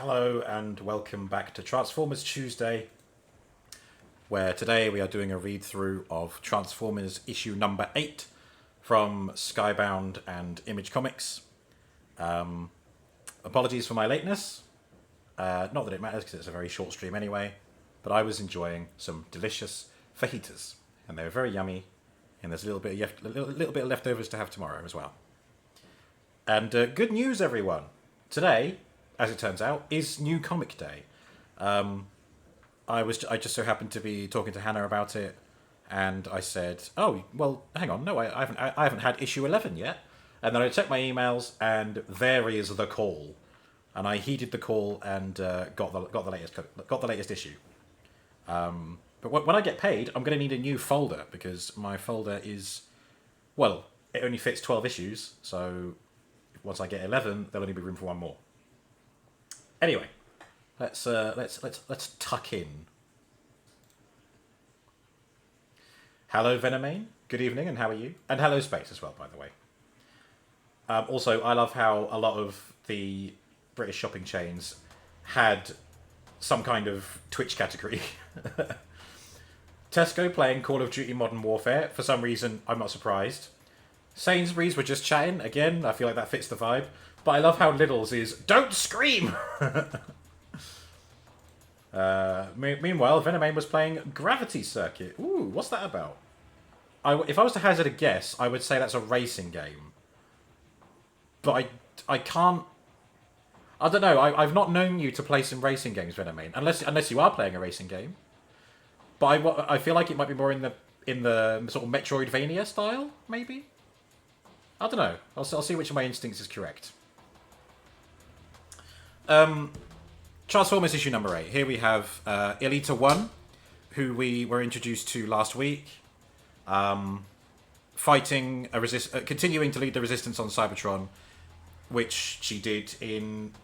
Hello and welcome back to Transformers Tuesday, where today we are doing a read-through of Transformers issue number 8 from Skybound and Image Comics. Apologies for my lateness. Not that it matters because it's a very short stream anyway, but I was enjoying some delicious fajitas, and they were very yummy, and there's a little bit of leftovers to have tomorrow as well. And good news, everyone! Today, as it turns out, is New Comic Day. I just so happened to be talking to Hannah about it, and I said, "Oh, well, hang on, no, I haven't had issue 11 yet." And then I checked my emails, and there is the call, and I heeded the call and got the latest issue. But when I get paid, I'm going to need a new folder because my folder is, well, it only fits 12 issues, so once I get 11, there'll only be room for one more. Anyway, let's tuck in. Hello, Venomane. Good evening, and how are you? And hello, Space, as well, by the way. Also, I love how a lot of the British shopping chains had some kind of Twitch category. Tesco playing Call of Duty Modern Warfare. For some reason, I'm not surprised. Sainsbury's were just chatting. Again, I feel like that fits the vibe. But I love how Lidl's is, "Don't scream!" Meanwhile, Venomane was playing Gravity Circuit. Ooh, what's that about? If I was to hazard a guess, I would say that's a racing game. But I can't... I don't know, I've not known you to play some racing games, Venomane. Unless you are playing a racing game. But I feel like it might be more in the sort of Metroidvania style, maybe? I don't know. I'll see which of my instincts is correct. Transformers issue number 8. Here we have Elita 1, who we were introduced to last week, fighting continuing to lead the resistance on Cybertron, which she did in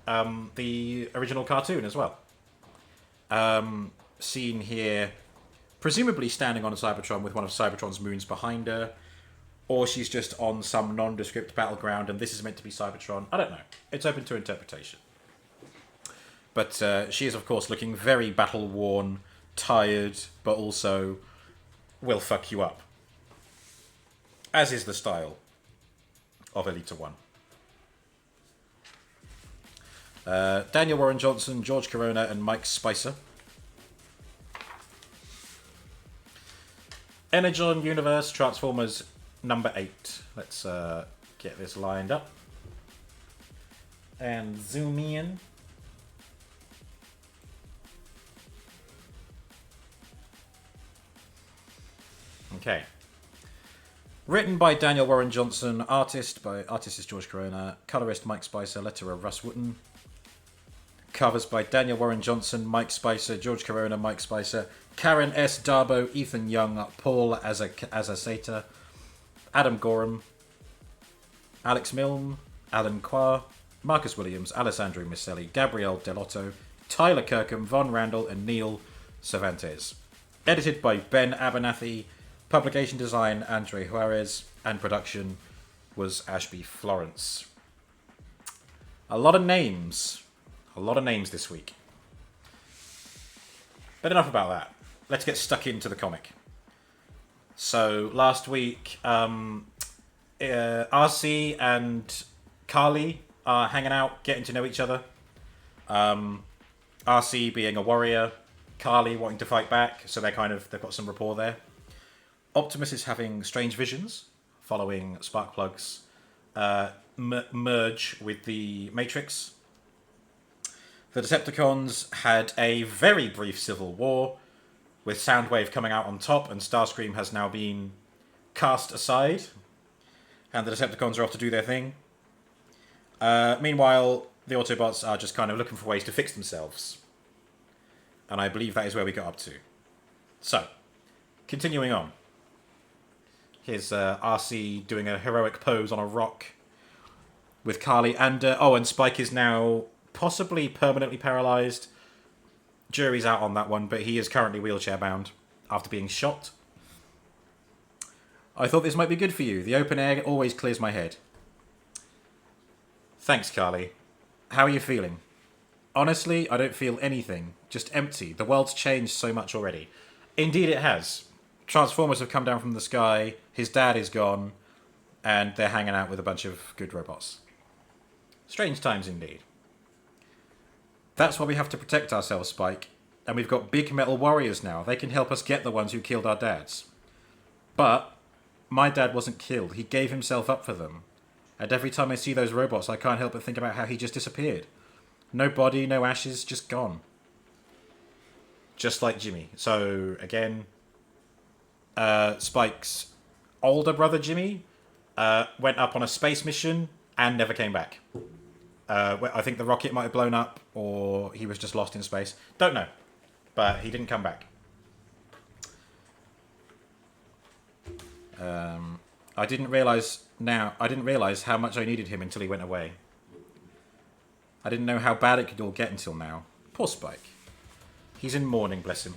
the original cartoon as well. Seen here, presumably standing on a Cybertron with one of Cybertron's moons behind her, or she's just on some nondescript battleground and this is meant to be Cybertron. I don't know. It's open to interpretation. But she is, of course, looking very battle-worn, tired, but also will fuck you up. As is the style of Elita 1. Daniel Warren Johnson, George Corona, and Mike Spicer. Energon Universe Transformers number 8. Let's get this lined up. And zoom in. Okay. Written by Daniel Warren Johnson, artist is George Corona, colorist Mike Spicer, letterer Russ Wooten. Covers by Daniel Warren Johnson, Mike Spicer, George Corona, Mike Spicer, Karen S. Darbo, Ethan Young, Paul Azaseta, Adam Gorham, Alex Milne, Alan Qua, Marcus Williams, Alessandro Miselli, Gabrielle Delotto, Tyler Kirkham, Von Randall, and Neil Cervantes. Edited by Ben Abernathy. Publication design, Andre Juarez, and production was Ashby Florence. A lot of names this week. But enough about that. Let's get stuck into the comic. So, last week, RC and Carly are hanging out, getting to know each other. RC being a warrior, Carly wanting to fight back, so they've got some rapport there. Optimus is having strange visions following Sparkplug's merge with the Matrix. The Decepticons had a very brief civil war, with Soundwave coming out on top, and Starscream has now been cast aside, and the Decepticons are off to do their thing. Meanwhile, the Autobots are just kind of looking for ways to fix themselves. And I believe that is where we got up to. So, continuing on. Here's RC doing a heroic pose on a rock with Carly. And Spike is now possibly permanently paralysed. Jury's out on that one, but he is currently wheelchair bound after being shot. I thought this might be good for you. The open air always clears my head. Thanks, Carly. How are you feeling? Honestly, I don't feel anything. Just empty. The world's changed so much already. Indeed, it has. Transformers have come down from the sky. His dad is gone, and they're hanging out with a bunch of good robots. Strange times indeed. That's why we have to protect ourselves, Spike. And we've got big metal warriors now. They can help us get the ones who killed our dads. But my dad wasn't killed. He gave himself up for them. And every time I see those robots, I can't help but think about how he just disappeared. No body, no ashes, just gone. Just like Jimmy. So, again, Spike's older brother, Jimmy, went up on a space mission and never came back. I think the rocket might have blown up, or he was just lost in space. Don't know. But he didn't come back. I didn't realise how much I needed him until he went away. I didn't know how bad it could all get until now. Poor Spike. He's in mourning, bless him.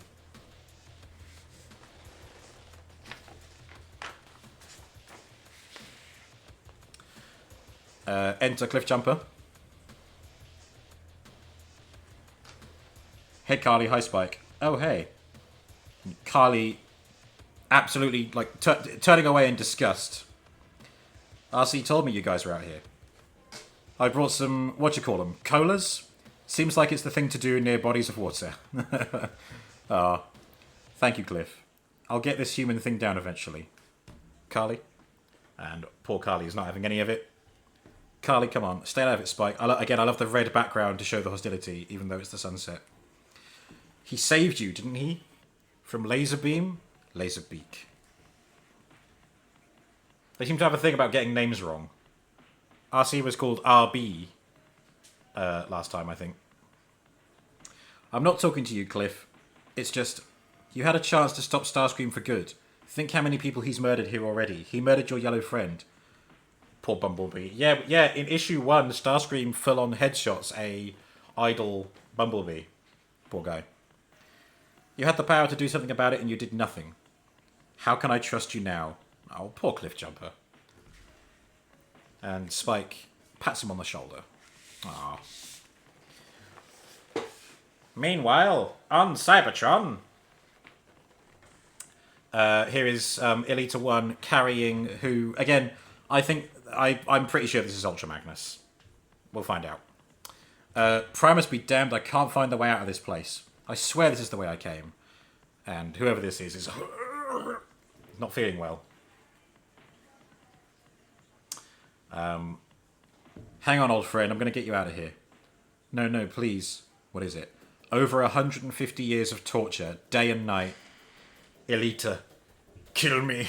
Enter Cliffjumper. Hey Carly, hi Spike. Oh hey. Carly absolutely like turning away in disgust. RC told me you guys were out here. I brought some, colas? Seems like it's the thing to do near bodies of water. Ah, thank you, Cliff. I'll get this human thing down eventually. Carly? And poor Carly is not having any of it. Carly, come on. Stay out of it, Spike. I love the red background to show the hostility, even though it's the sunset. He saved you, didn't he? From Laserbeam? Laserbeak. They seem to have a thing about getting names wrong. RC was called RB last time, I think. I'm not talking to you, Cliff. It's just, you had a chance to stop Starscream for good. Think how many people he's murdered here already. He murdered your yellow friend. Poor Bumblebee. Yeah, in issue 1, Starscream full-on headshots a idle Bumblebee. Poor guy. You had the power to do something about it and you did nothing. How can I trust you now? Oh, poor Cliffjumper. And Spike pats him on the shoulder. Aww. Meanwhile, on Cybertron, here is Elita 1 carrying who, again, I'm pretty sure this is Ultra Magnus. We'll find out. Primus be damned, I can't find the way out of this place. I swear this is the way I came. And whoever this is not feeling well. Hang on, old friend, I'm going to get you out of here. No, please. What is it? Over 150 years of torture, day and night. Elita, kill me.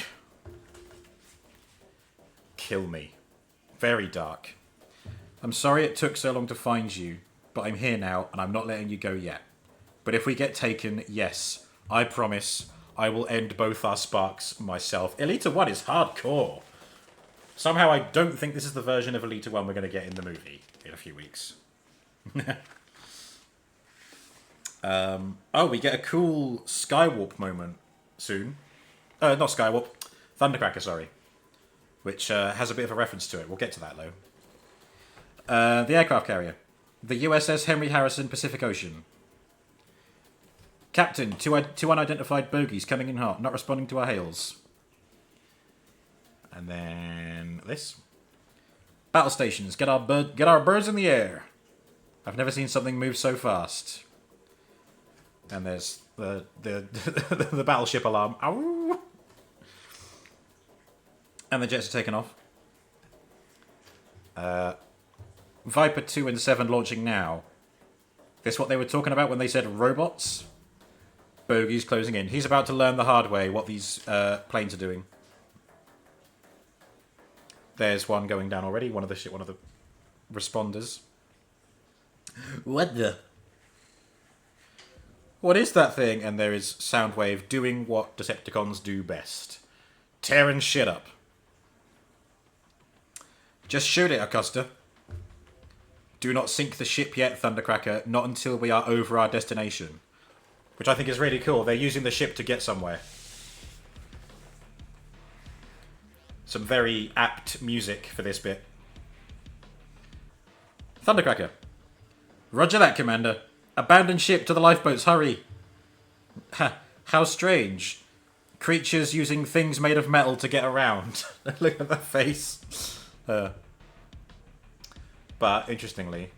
Kill me. Very dark. I'm sorry it took so long to find you, but I'm here now, and I'm not letting you go yet. But if we get taken, yes, I promise I will end both our sparks myself. Elita 1 is hardcore. Somehow I don't think this is the version of Elita 1 we're going to get in the movie in a few weeks. We get a cool Skywarp moment soon. Not Skywarp. Thundercracker, sorry. Which has a bit of a reference to it. We'll get to that, though. The aircraft carrier. The USS Henry Harrison, Pacific Ocean. Captain, two unidentified bogies coming in hot, not responding to our hails. And then this. Battle stations, get our birds in the air. I've never seen something move so fast. And there's the the battleship alarm. Ow! And the jets are taken off. Viper 2 and 7 launching now. This what they were talking about when they said robots? Bogies closing in. He's about to learn the hard way what these planes are doing. There's one going down already. One of the responders. What the? What is that thing? And there is Soundwave doing what Decepticons do best. Tearing shit up. Just shoot it, Acosta. Do not sink the ship yet, Thundercracker. Not until we are over our destination. Which I think is really cool. They're using the ship to get somewhere. Some very apt music for this bit. Thundercracker. Roger that, Commander. Abandon ship to the lifeboats, hurry. Ha, how strange. Creatures using things made of metal to get around. Look at that face. But, interestingly,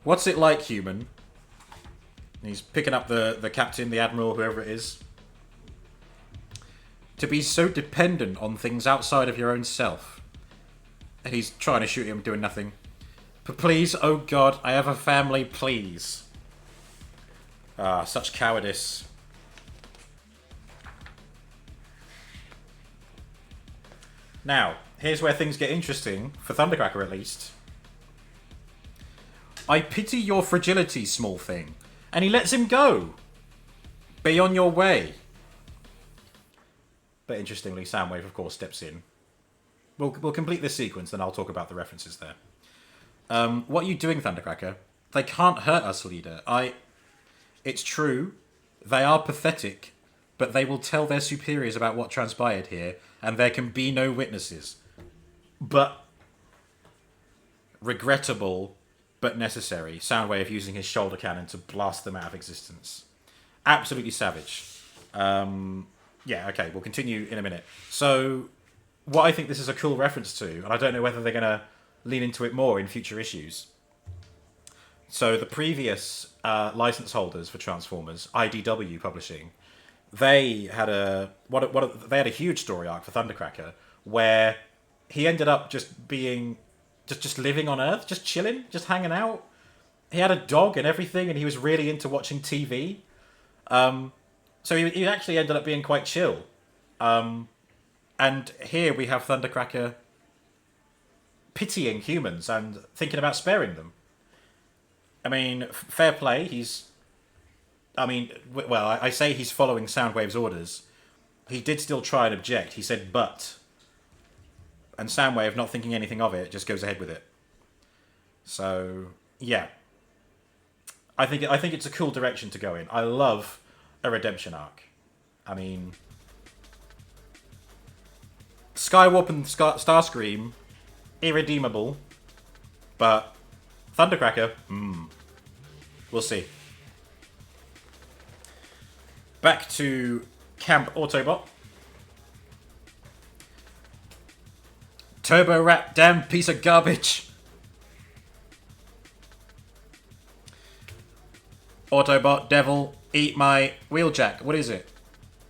what's it like, human? He's picking up the captain, the admiral, whoever it is. To be so dependent on things outside of your own self. And he's trying to shoot him, doing nothing. But please, oh God, I have a family, please. Ah, such cowardice. Now, here's where things get interesting, for Thundercracker at least. I pity your fragility, small thing. And he lets him go. Be on your way. But interestingly, Soundwave, of course, steps in. We'll complete this sequence, then I'll talk about the references there. What are you doing, Thundercracker? They can't hurt us, leader. It's true. They are pathetic. But they will tell their superiors about what transpired here, and there can be no witnesses. But regrettable, but necessary. Soundwave using his shoulder cannon to blast them out of existence. Absolutely savage. Yeah, okay, we'll continue in a minute. So, what I think this is a cool reference to, and I don't know whether they're going to lean into it more in future issues. So, the previous license holders for Transformers, IDW Publishing, they had a huge story arc for Thundercracker where he ended up just being just living on Earth, just chilling, just hanging out. He had a dog and everything, and he was really into watching TV. So he actually ended up being quite chill. And here we have Thundercracker pitying humans and thinking about sparing them. I mean, fair play. I say he's following Soundwave's orders. He did still try and object. He said, but. And Soundwave, not thinking anything of it, just goes ahead with it. So, yeah. I think it's a cool direction to go in. I love a redemption arc. I mean, Skywarp and Starscream, irredeemable. But Thundercracker, we'll see. Back to Camp Autobot. Turbo Rat, damn piece of garbage. Autobot, devil, eat my wheeljack. What is it?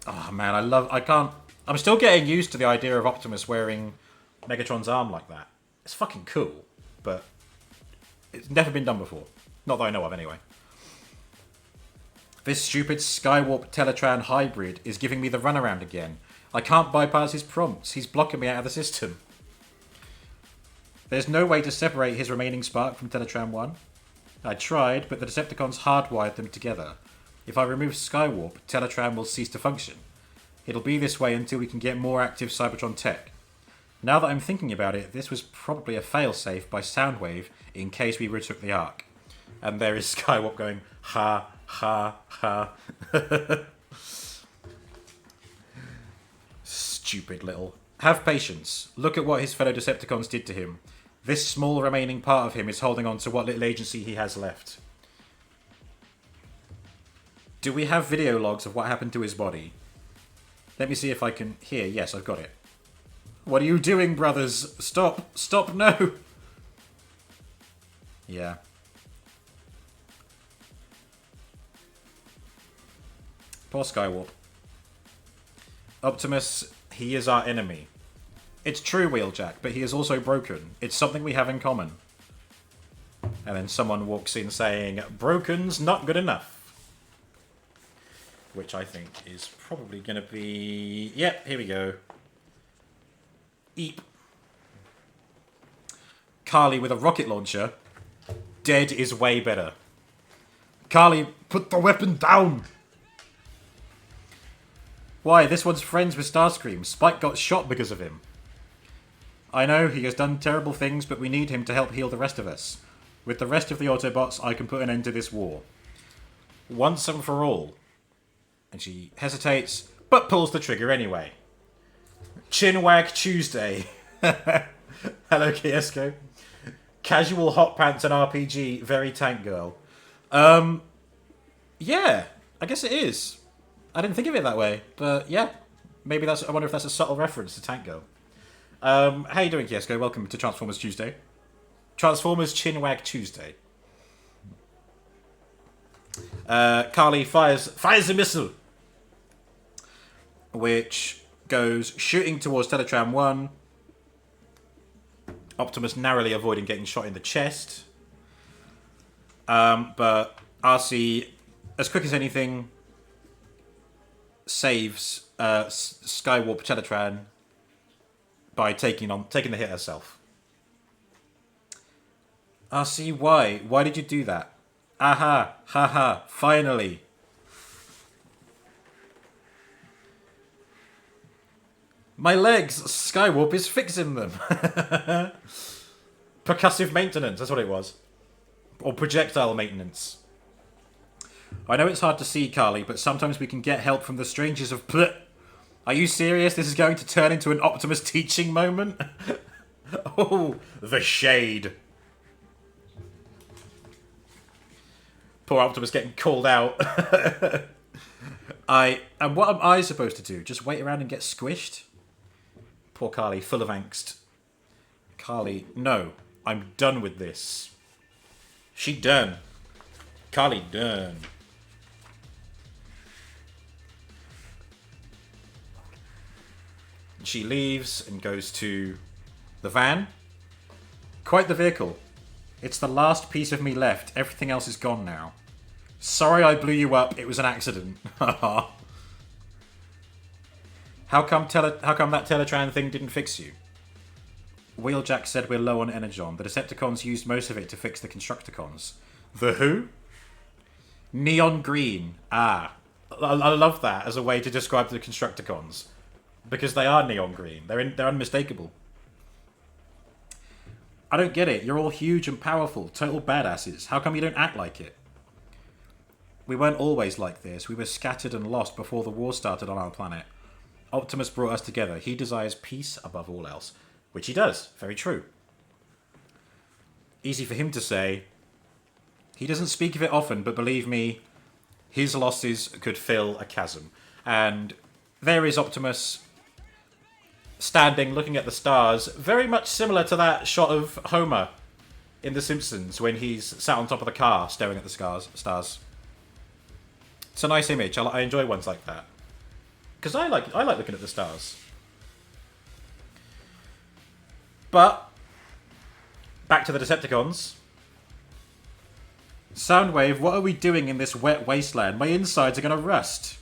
Oh man, I'm still getting used to the idea of Optimus wearing Megatron's arm like that. It's fucking cool, but it's never been done before. Not that I know of, anyway. This stupid Skywarp Teletran hybrid is giving me the runaround again. I can't bypass his prompts. He's blocking me out of the system. There's no way to separate his remaining spark from Teletran 1. I tried, but the Decepticons hardwired them together. If I remove Skywarp, Teletran will cease to function. It'll be this way until we can get more active Cybertron tech. Now that I'm thinking about it, this was probably a failsafe by Soundwave in case we retook the Ark. And there is Skywarp going, ha, ha, ha. Stupid little. Have patience. Look at what his fellow Decepticons did to him. This small remaining part of him is holding on to what little agency he has left. Do we have video logs of what happened to his body? Let me see if I can... Here, yes, I've got it. What are you doing, brothers? Stop. Stop, no! Yeah. Poor Skywarp. Optimus, he is our enemy. It's true, Wheeljack, but he is also broken. It's something we have in common. And then someone walks in saying, broken's not good enough. Which I think is probably going to be... Yep, here we go. Eep. Carly with a rocket launcher. Dead is way better. Carly, put the weapon down! Why, this one's friends with Starscream. Spike got shot because of him. I know, he has done terrible things, but we need him to help heal the rest of us. With the rest of the Autobots, I can put an end to this war. Once and for all. And she hesitates, but pulls the trigger anyway. Chinwag Tuesday. Hello, Kiesco. Casual hot pants and RPG, very tank girl. Yeah, I guess it is. I didn't think of it that way, but yeah. Maybe that's... I wonder if that's a subtle reference to Tank Girl. How you doing, Kiesko? Welcome to Transformers Tuesday. Transformers Chinwag Tuesday. Carly fires a missile, which goes shooting towards Teletran 1. Optimus narrowly avoiding getting shot in the chest. But RC, as quick as anything, saves Skywarp Teletran by taking the hit herself. RC, why? Why did you do that? Aha! Haha! Finally! My legs! Skywarp is fixing them! Percussive maintenance, that's what it was. Or projectile maintenance. I know it's hard to see, Carly, but sometimes we can get help from the strangers of Pleh. Are you serious? This is going to turn into an Optimus teaching moment? Oh, the shade. Poor Optimus getting called out. And what am I supposed to do? Just wait around and get squished? Poor Carly, full of angst. Carly, no. I'm done with this. She done. Carly done. She leaves and goes to the van. Quite the vehicle. It's the last piece of me left. Everything else is gone now. Sorry I blew you up. It was an accident. How come that Teletran thing didn't fix you? Wheeljack said we're low on Energon. The Decepticons used most of it to fix the Constructicons. The who? Neon green. Ah. I love that as a way to describe the Constructicons. Because they are neon green. They're unmistakable. I don't get it. You're all huge and powerful. Total badasses. How come you don't act like it? We weren't always like this. We were scattered and lost before the war started on our planet. Optimus brought us together. He desires peace above all else. Which he does. Very true. Easy for him to say. He doesn't speak of it often, but believe me, his losses could fill a chasm. And there is Optimus standing, looking at the stars, very much similar to that shot of Homer in The Simpsons when he's sat on top of the car staring at the stars. It's a nice image. I enjoy ones like that. Because I like looking at the stars. But back to the Decepticons. Soundwave, what are we doing in this wet wasteland? My insides are going to rust.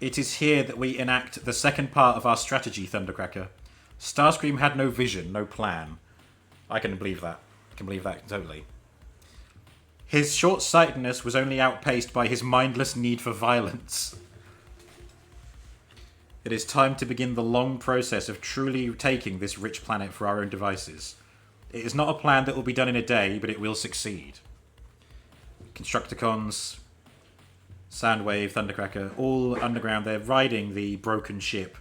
It is here that we enact the second part of our strategy, Thundercracker. Starscream had no vision, no plan. I can believe that. I can believe that totally. His short-sightedness was only outpaced by his mindless need for violence. It is time to begin the long process of truly taking this rich planet for our own devices. It is not a plan that will be done in a day, but it will succeed. Constructicons, Soundwave, Thundercracker, all underground. They're riding the broken ship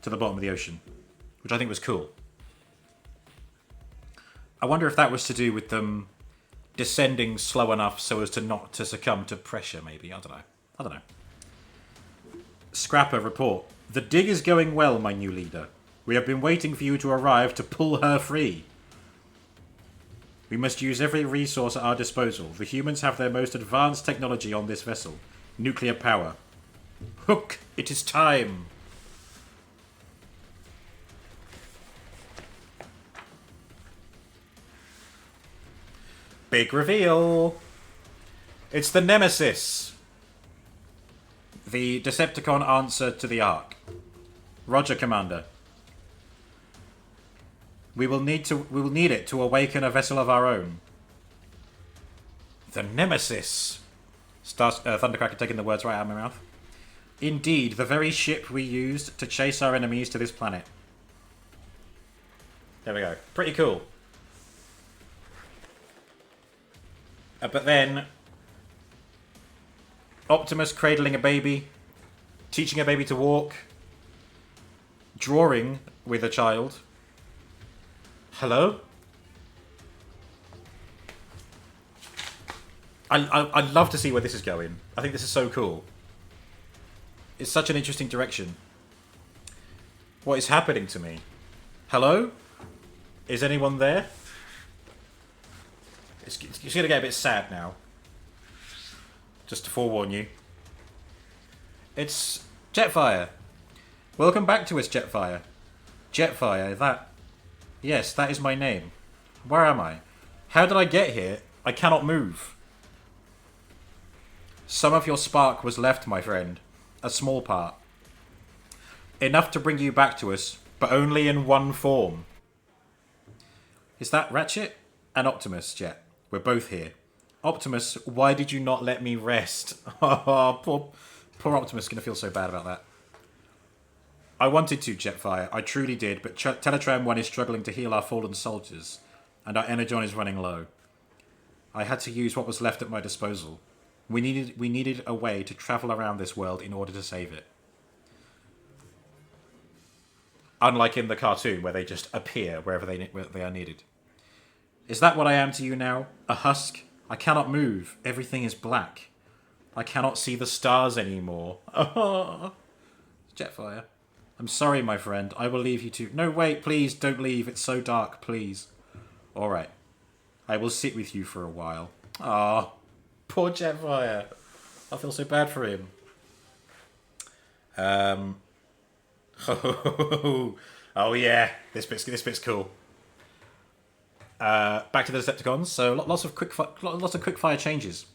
to the bottom of the ocean, which I think was cool. I wonder if that was to do with them descending slow enough so as to not to succumb to pressure, maybe. I don't know. Scrapper, report. The dig is going well, my new leader. We have been waiting for you to arrive to pull her free. We must use every resource at our disposal. The humans have their most advanced technology on this vessel. Nuclear power. Hook, it is time. Big reveal. It's the Nemesis. The Decepticon answer to the Ark. Roger, Commander. We will need it to awaken a vessel of our own. The Nemesis. Thundercracker taking the words right out of my mouth. Indeed, the very ship we used to chase our enemies to this planet. There we go. Pretty cool. But then, Optimus cradling a baby, teaching a baby to walk, drawing with a child. Hello? I'd love to see where this is going. I think this is so cool. It's such an interesting direction. What is happening to me? Hello? Is anyone there? It's going to get a bit sad now. Just to forewarn you. It's Jetfire. Welcome back to us, Jetfire. Jetfire, that... Yes, that is my name. Where am I? How did I get here? I cannot move. Some of your spark was left, my friend. A small part. Enough to bring you back to us, but only in one form. Is that Ratchet? And Optimus, Jet. We're both here. Optimus, why did you not let me rest? Oh, poor Optimus is going to feel so bad about that. I wanted to, Jetfire. I truly did, but Teletran 1 is struggling to heal our fallen soldiers, and our Energon is running low. I had to use what was left at my disposal. We needed a way to travel around this world in order to save it. Unlike in the cartoon, where they just appear wherever they are needed. Is that what I am to you now? A husk? I cannot move. Everything is black. I cannot see the stars anymore. Jetfire. I'm sorry, my friend. I will leave you to... No, wait, please, don't leave. It's so dark, please. Alright. I will sit with you for a while. Ah, poor Jetfire. I feel so bad for him. Oh yeah, this bit's cool. Back to the Decepticons. So lots of quick fire changes,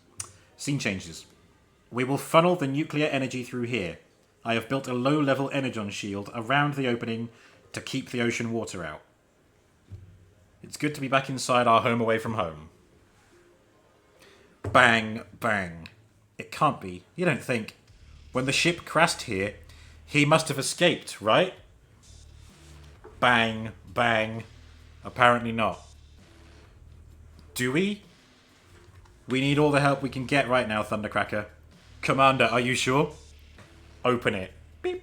scene changes. We will funnel the nuclear energy through here. I have built a low-level energon shield around the opening to keep the ocean water out. It's good to be back inside our home away from home. Bang, bang. It can't be. You don't think. When the ship crashed here, he must have escaped, right? Bang, bang. Apparently not. Do we? We need all the help we can get right now, Thundercracker. Commander, are you sure? Open it. Beep.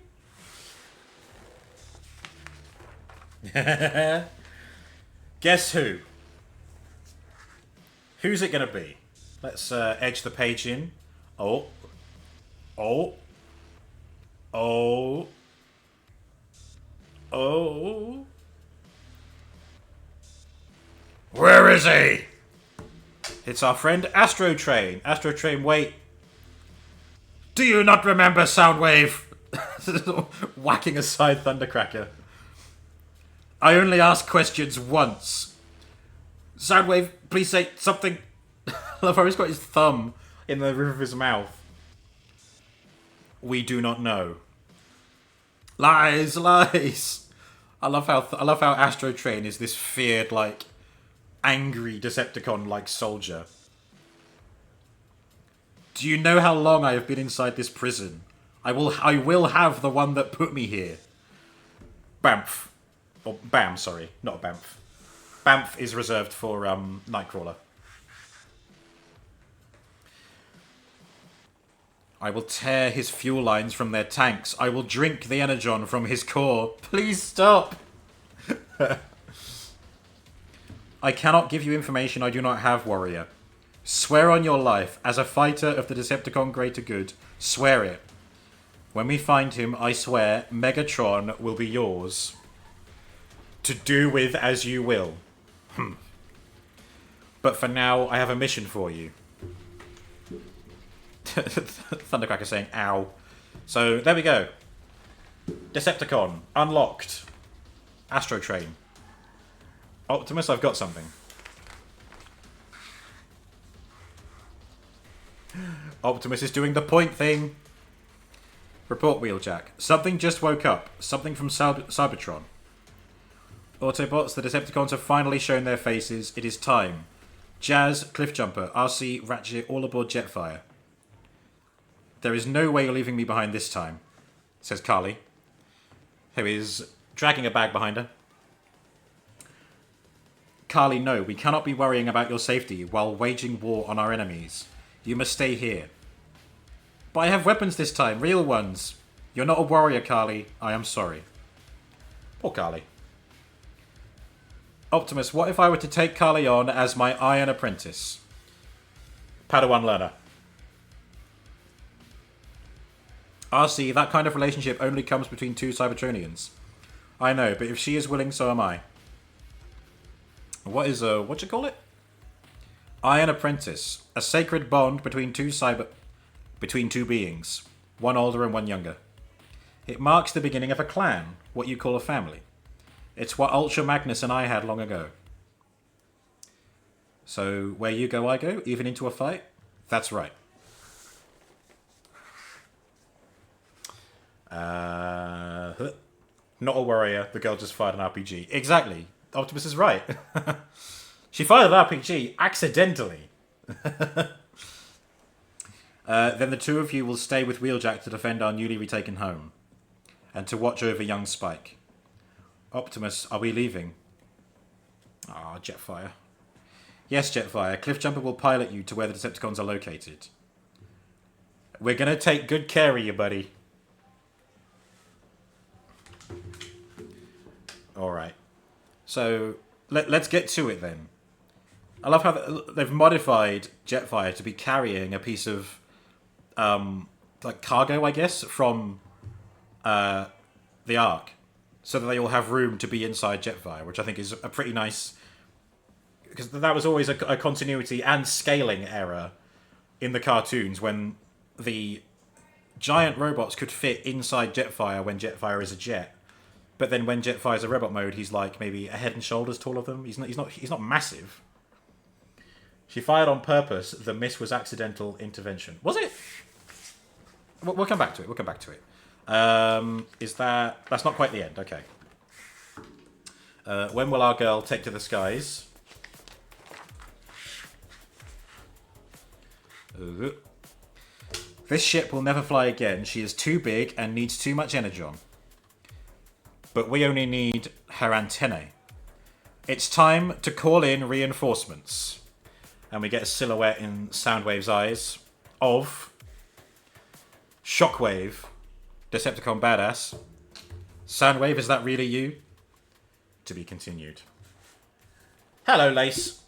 Guess who? Who's it going to be? Let's edge the page in. Oh. Oh. Oh. Oh. Where is he? It's our friend Astrotrain. Astrotrain, wait. Do you not remember Soundwave? Whacking aside Thundercracker. I only ask questions once. Soundwave, please say something. I love how he's got his thumb in the roof of his mouth. We do not know. Lies, lies. I love how Astrotrain is this feared, like, angry Decepticon-like soldier. Do you know how long I have been inside this prison? I will have the one that put me here. Bamf. Or Bam, sorry. Not Bamf. Bamf is reserved for Nightcrawler. I will tear his fuel lines from their tanks. I will drink the energon from his core. Please stop. I cannot give you information I do not have, warrior. Swear on your life, as a fighter of the Decepticon greater good, swear it. When we find him, I swear, Megatron will be yours. To do with as you will. But for now, I have a mission for you. Thundercracker saying, ow. So, there we go. Decepticon, unlocked. Astrotrain. Optimus, I've got something. Optimus is doing the point thing. Report, Wheeljack. Something just woke up. Something from Cybertron. Autobots, the Decepticons have finally shown their faces. It is time. Jazz, Cliffjumper, RC, Ratchet, all aboard Jetfire. There is no way you're leaving me behind this time, says Carly, who is dragging a bag behind her. Carly, no, we cannot be worrying about your safety while waging war on our enemies. You must stay here. But I have weapons this time, real ones. You're not a warrior, Carly. I am sorry. Poor Carly. Optimus, what if I were to take Carly on as my iron apprentice? Padawan learner. RC, that kind of relationship only comes between two Cybertronians. I know, but if she is willing, so am I. What you call it? Iron Apprentice. A sacred bond between two beings. One older and one younger. It marks the beginning of a clan, what you call a family. It's what Ultra Magnus and I had long ago. So, where you go, I go, even into a fight? That's right. Not a warrior, the girl just fired an RPG. Exactly. Optimus is right. She fired an RPG accidentally. Then the two of you will stay with Wheeljack to defend our newly retaken home. And to watch over young Spike. Optimus, are we leaving? Ah, Jetfire. Yes, Jetfire. Cliffjumper will pilot you to where the Decepticons are located. We're gonna take good care of you, buddy. Alright. So, let's get to it then. I love how they've modified Jetfire to be carrying a piece of, like, cargo, I guess, from the Ark. So that they all have room to be inside Jetfire, which I think is a pretty nice... Because that was always a continuity and scaling error in the cartoons when the giant robots could fit inside Jetfire when Jetfire is a jet. But then when Jetfire's a robot mode, he's like maybe a head and shoulders taller than them. He's not massive. She fired on purpose. The miss was accidental intervention. Was it? We'll come back to it. We'll come back to it. That's not quite the end. Okay. When will our girl take to the skies? This ship will never fly again. She is too big and needs too much energon. But we only need her antennae. It's time to call in reinforcements. And we get a silhouette in Soundwave's eyes of Shockwave, Decepticon badass. Soundwave, is that really you? To be continued. Hello, Lace.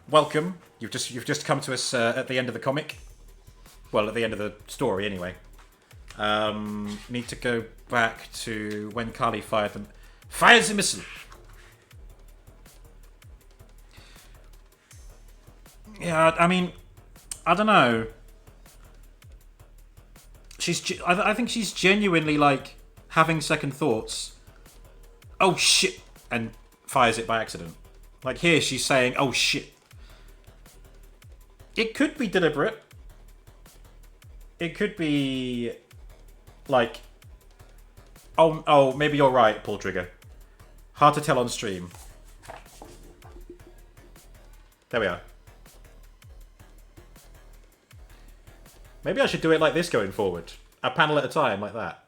Welcome. You've just come to us at the end of the comic. Well, at the end of the story, anyway. Need to go back to when Carly fired them. Fires the missile. Yeah, I mean, I don't know. I think she's genuinely like having second thoughts. Oh shit, and fires it by accident. Like here, she's saying, "Oh shit." It could be deliberate. It could be like, oh, maybe you're right, pull trigger. Hard to tell on stream. There we are. Maybe I should do it like this going forward. A panel at a time, like that.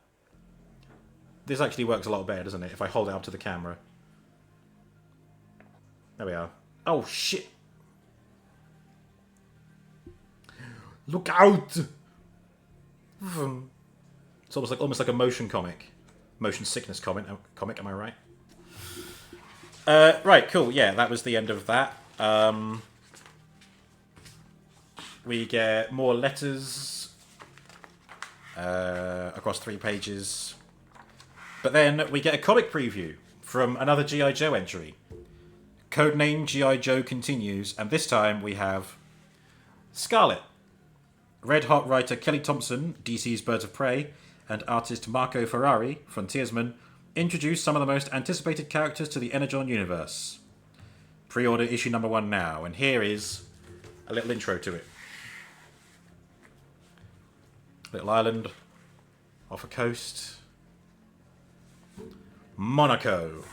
This actually works a lot better, doesn't it? If I hold it up to the camera. There we are. Oh, shit. Look out! It's almost like a motion comic. Motion sickness comic, am I right? Right, cool. Yeah, that was the end of that. We get more letters across 3 pages. But then we get a comic preview from another G.I. Joe entry. Codename G.I. Joe continues, and this time we have Scarlet. Red Hot writer Kelly Thompson, DC's Birds of Prey, and artist Marco Ferrari, Frontiersman, introduce some of the most anticipated characters to the Energon universe. Pre-order issue number 1 now, and here is a little intro to it. Little island off a coast. Monaco.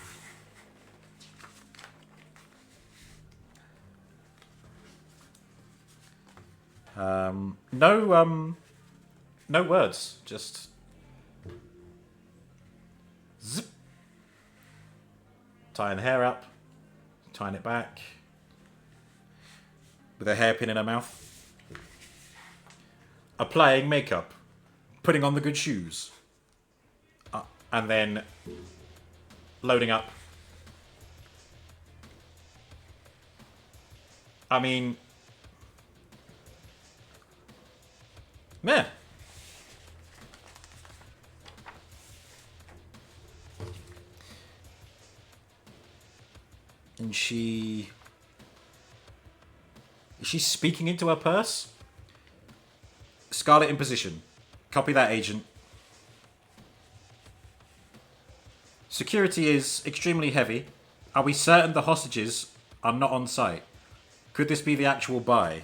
No words, just zip. Tying the hair up, tying it back, with a hairpin in her mouth. Applying makeup, putting on the good shoes, and then loading up. I mean, Yeah. And she... Is she speaking into her purse? Scarlet in position. Copy that, agent. Security is extremely heavy. Are we certain the hostages are not on site? Could this be the actual buy?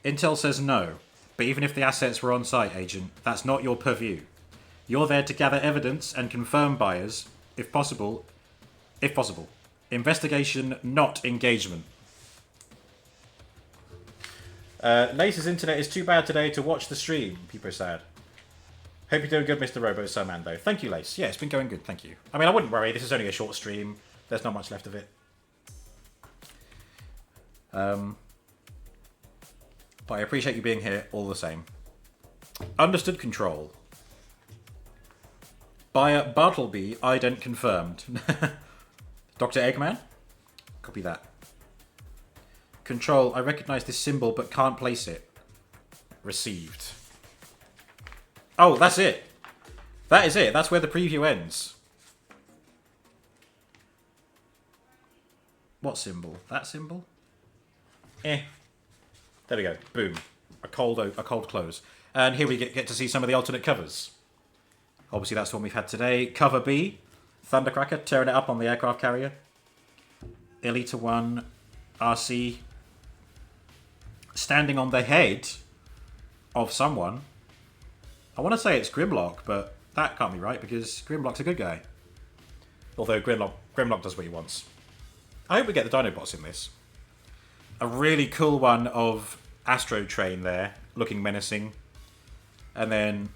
Intel says no. But even if the assets were on site, agent, that's not your purview. You're there to gather evidence and confirm buyers, if possible. If possible. Investigation, not engagement. Lace's internet is too bad today to watch the stream. People are sad. Hope you're doing good, Mr. Robo Soman, though. Thank you, Lace. Yeah, it's been going good, thank you. I mean, I wouldn't worry. This is only a short stream. There's not much left of it. But I appreciate you being here all the same. Understood, Control. Buyer Bartleby, ident confirmed. Dr. Eggman? Copy that. Control, I recognise this symbol but can't place it. Received. Oh, that's it. That is it. That's where the preview ends. What symbol? That symbol? Eh. There we go. Boom. A cold close. And here we get to see some of the alternate covers. Obviously, that's the one we've had today. Cover B. Thundercracker tearing it up on the aircraft carrier. Elita 1. RC. Standing on the head of someone. I want to say it's Grimlock, but that can't be right because Grimlock's a good guy. Although Grimlock does what he wants. I hope we get the Dinobots in this. A really cool one of Astro Train there, looking menacing. And then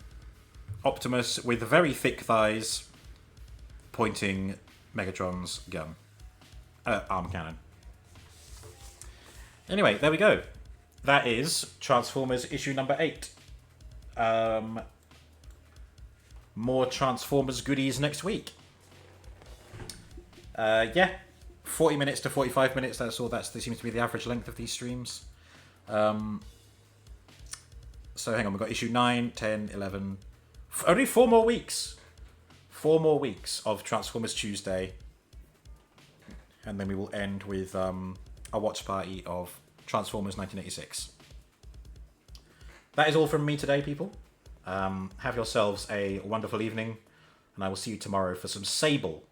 Optimus with very thick thighs, pointing Megatron's gun. Arm cannon. Anyway, there we go. That is Transformers issue number 8. More Transformers goodies next week. Yeah. 40 minutes to 45 minutes, that's all. That seems to be the average length of these streams. So hang on, we've got issue 9, 10, 11... Only 4 more weeks. 4 more weeks of Transformers Tuesday. And then we will end with a watch party of Transformers 1986. That is all from me today, people. Have yourselves a wonderful evening. And I will see you tomorrow for some Sable.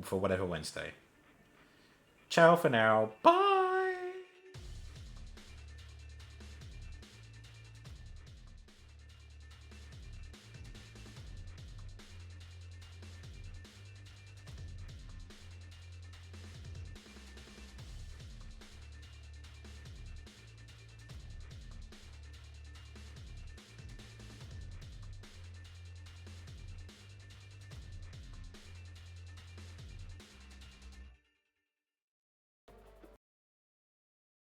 For whatever Wednesday. Ciao for now. Bye!